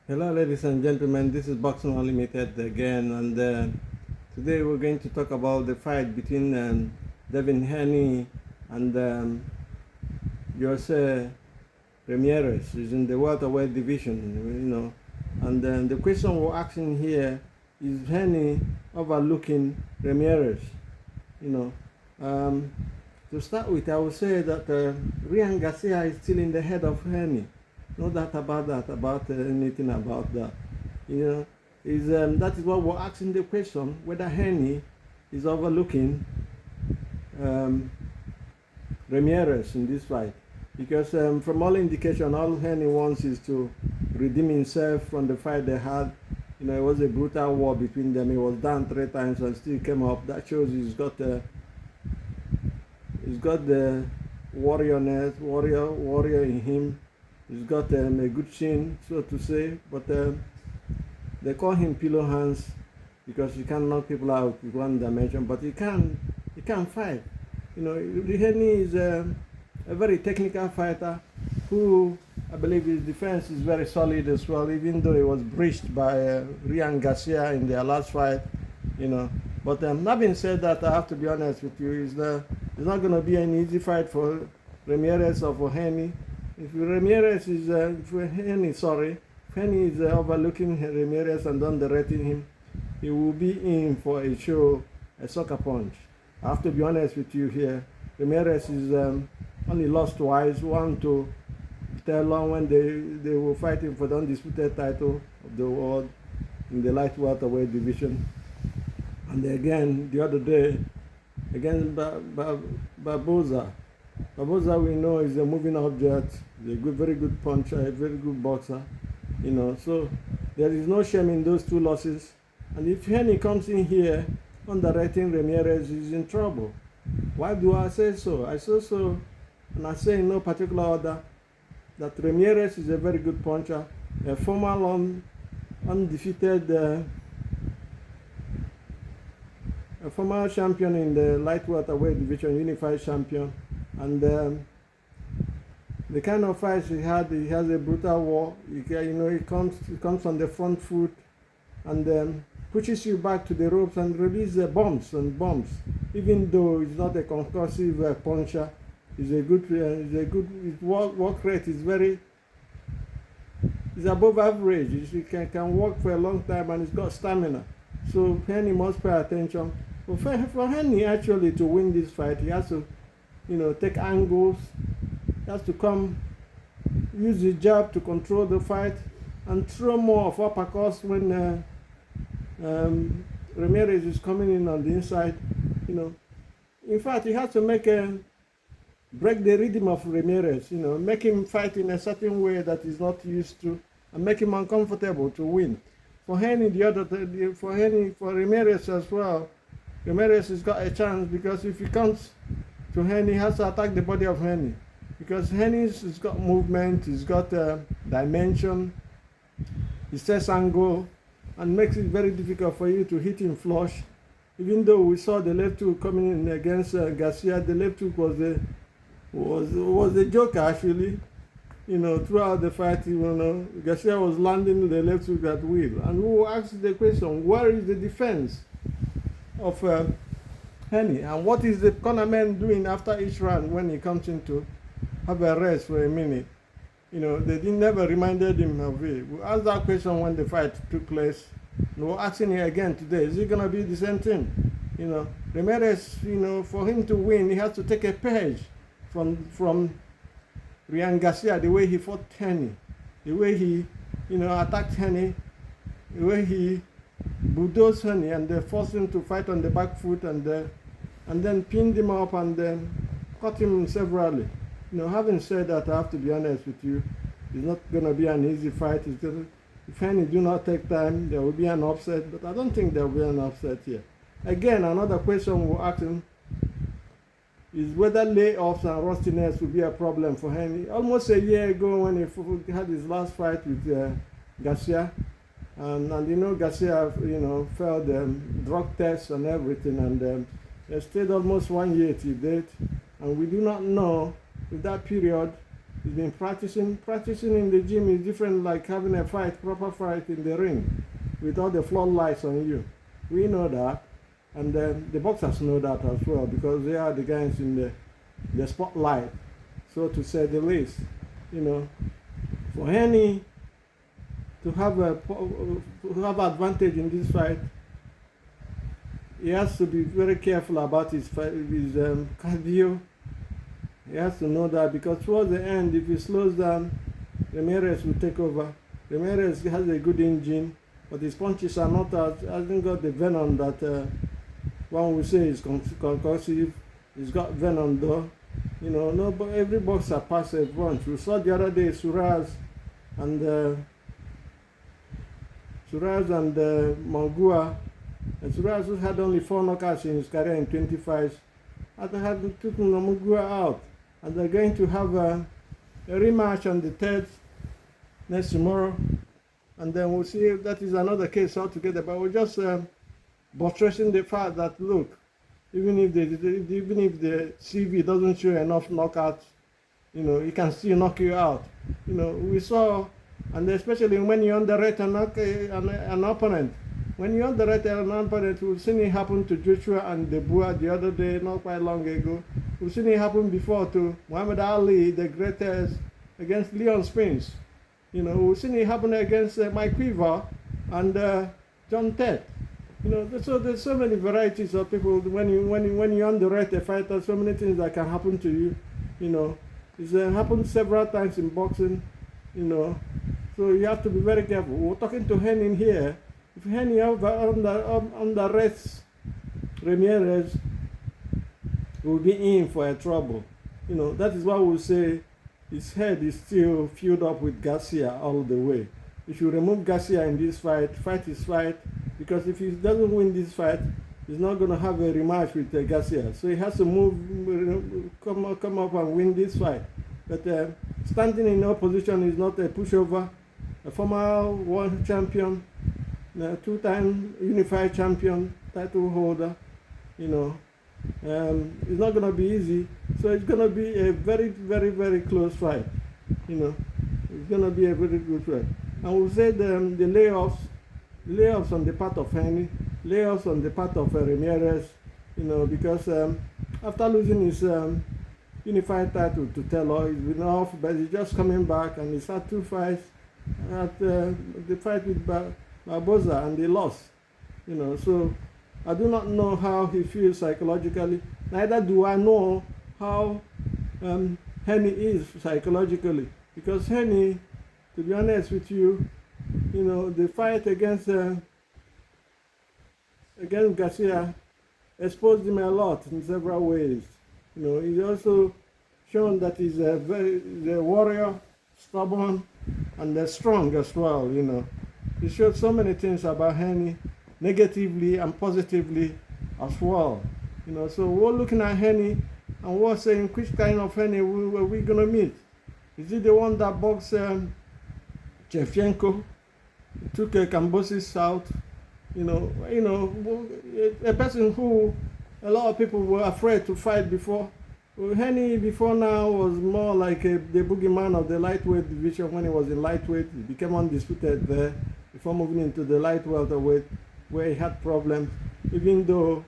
Hello, ladies and gentlemen. This is Boxing Unlimited again, and today we're going to talk about the fight between Devin Haney and Jose Ramirez, who's in the welterweight division. And the question we're asking here is Haney overlooking Ramirez? You know, to start with, I would say that Ryan Garcia is still in the head of Haney. No doubt about anything about that. That is what we're asking the question, whether Haney is overlooking Ramirez in this fight. Because from all indication, all Haney wants is to redeem himself from the fight they had. It was a brutal war between them. He was down 3 times and still came up. That shows he's got the warrior in him. He's got a good chin, so to say, but they call him pillow hands because he can knock people out with one dimension, but he can't fight. Haney is a very technical fighter who, I believe his defense is very solid as well, even though he was breached by Ryan Garcia in their last fight, But having said that, I have to be honest with you, it's not going to be an easy fight for Ramirez or for Haney. If Haney is overlooking Ramirez and underrating him, he will be in for a sucker punch. I have to be honest with you here. Ramirez is only lost twice, one to Telon when they were fighting for the undisputed title of the world in the light welterweight division. And again, the other day, against Barboza. Barboza, we know, is a moving object. He's a very good puncher, a very good boxer. So there is no shame in those 2 losses. And if Haney comes in here underrating Ramirez, he's in trouble. Why do I say so? I say so, and I say in no particular order, that Ramirez is a very good puncher, a former undefeated a former champion in the light welterweight division, unified champion. And the kind of fights he has a brutal war. He comes on the front foot and pushes you back to the ropes and releases bombs. Even though he's not a concussive puncher, his work rate is above average. He can work for a long time and he's got stamina. So Haney must pay attention. But for Haney actually to win this fight, he has to take angles. He has to use his jab to control the fight and throw more of uppercuts when Ramirez is coming in on the inside. In fact, he has to break the rhythm of Ramirez. Make him fight in a certain way that he's not used to, and make him uncomfortable to win. For Ramirez as well, Ramirez has got a chance because if he comes to Haney, he has to attack the body of Haney, because Haney's has got movement, he's got dimension, he sets angle, and makes it very difficult for you to hit him flush. Even though we saw the left hook coming in against Garcia, the left hook was a joke actually. Throughout the fight, Garcia was landing the left hook at will, and we will ask the question: where is the defense of Haney, and what is the cornerman doing after each round when he comes in to have a rest for a minute? They never reminded him of it. We asked that question when the fight took place. And we're asking it again today. Is it going to be the same thing? Ramirez, for him to win, he has to take a page from Ryan Garcia, the way he fought Haney, the way he, attacked Haney, the way he bulldozed Haney and forced him to fight on the back foot and then pinned him up and then cut him severally. Having said that, I have to be honest with you, it's not going to be an easy fight. If Haney do not take time, there will be an upset, but I don't think there will be an upset here. Again, another question we're asking is whether layoffs and rustiness will be a problem for Haney. Almost a year ago when he had his last fight with Garcia, and Garcia, failed drug tests and everything, and they stayed almost 1 year till date, and we do not know if that period He's been practicing. Practicing in the gym is different like having a fight, proper fight in the ring with all the floodlights on you. We know that. And the boxers know that as well because they are the guys in the spotlight, so to say the least. You know, for Haney to have advantage in this fight, he has to be very careful about his cardio. He has to know that because towards the end, if he slows down, Ramirez will take over. Ramirez has a good engine, but his punches are not hasn't got the venom that one would say is concussive. He's got venom though. You know, no, but every boxer passes once. We saw the other day Suraz and Mongua. And Suraz had only 4 knockouts in his career in 20 fights. After having taken Mongua out, and they're going to have a rematch on the 3rd next tomorrow, and then we'll see if that is another case altogether. But we're just buttressing the fact that look, even if the CV doesn't show enough knockouts, you know, he can still knock you out. You know, we saw, and especially when you underrate an opponent. When you underrate an opponent, we've seen it happen to Joshua and Debua the other day, not quite long ago. We've seen it happen before to Muhammad Ali, the greatest, against Leon Spence. You know, we've seen it happen against Mike Weaver and John Ted. You know, so there's so many varieties of people. When you underrate a fighter, so many things that can happen to you. You know, it's happened several times in boxing. You know, so you have to be very careful. We're talking to Haney here. If Haney underrates Ramirez, will be in for a trouble. You know, that is why we say his head is still filled up with Garcia all the way. If you remove Garcia in this fight his fight, because if he doesn't win this fight, he's not going to have a rematch with Garcia. So he has to come up and win this fight. But standing in opposition is not a pushover. A former world champion, 2-time unified champion, title holder, you know, it's not going to be easy. So it's going to be a very, very, very close fight. You know, it's going to be a very good fight. And we'll say the layoffs on the part of Haney, layoffs on the part of Ramirez, you know, because after losing his unified title to Taylor, he's been off, but he's just coming back, and he's had 2 fights. At the fight with Barboza, and they lost. You know, so I do not know how he feels psychologically. Neither do I know how Haney is psychologically, because Haney, to be honest with you, you know, the fight against Garcia exposed him a lot in several ways. You know, he's also shown that he's a warrior, stubborn, and they're strong as well. You know, he showed so many things about Haney, negatively and positively as well. You know, so we're looking at Haney and we're saying which kind of Haney were we gonna meet? Is it the one that boxed Shevchenko, took Cambosis out? You know, a person who a lot of people were afraid to fight before. Well, Haney before now was more like the boogeyman of the lightweight division. When he was in lightweight, he became undisputed there before moving into the light welterweight, where he had problems. Even though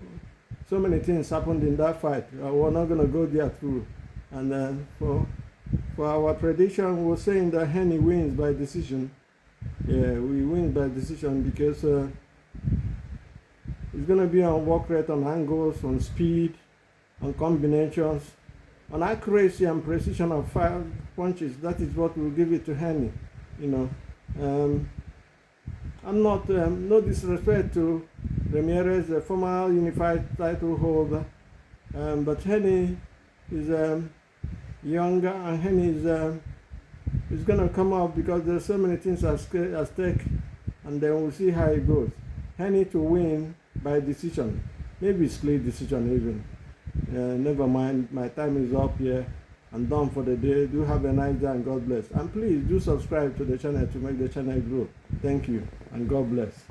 so many things happened in that fight, we're not going to go there through. And for our prediction, we're saying that Haney wins by decision. Yeah, we win by decision because it's going to be on work rate, on angles, on speed, on combinations, on accuracy and precision of 5 punches. That is what will give it to Haney. You know, I'm not no disrespect to Ramirez, a former unified title holder, but Haney is younger, and Haney is going to come up because there's so many things at stake, and then we'll see how it goes. Haney to win by decision, maybe split decision even. Never mind, my time is up here. I'm done for the day. Do have a nice day and God bless. And please do subscribe to the channel to make the channel grow. Thank you and God bless.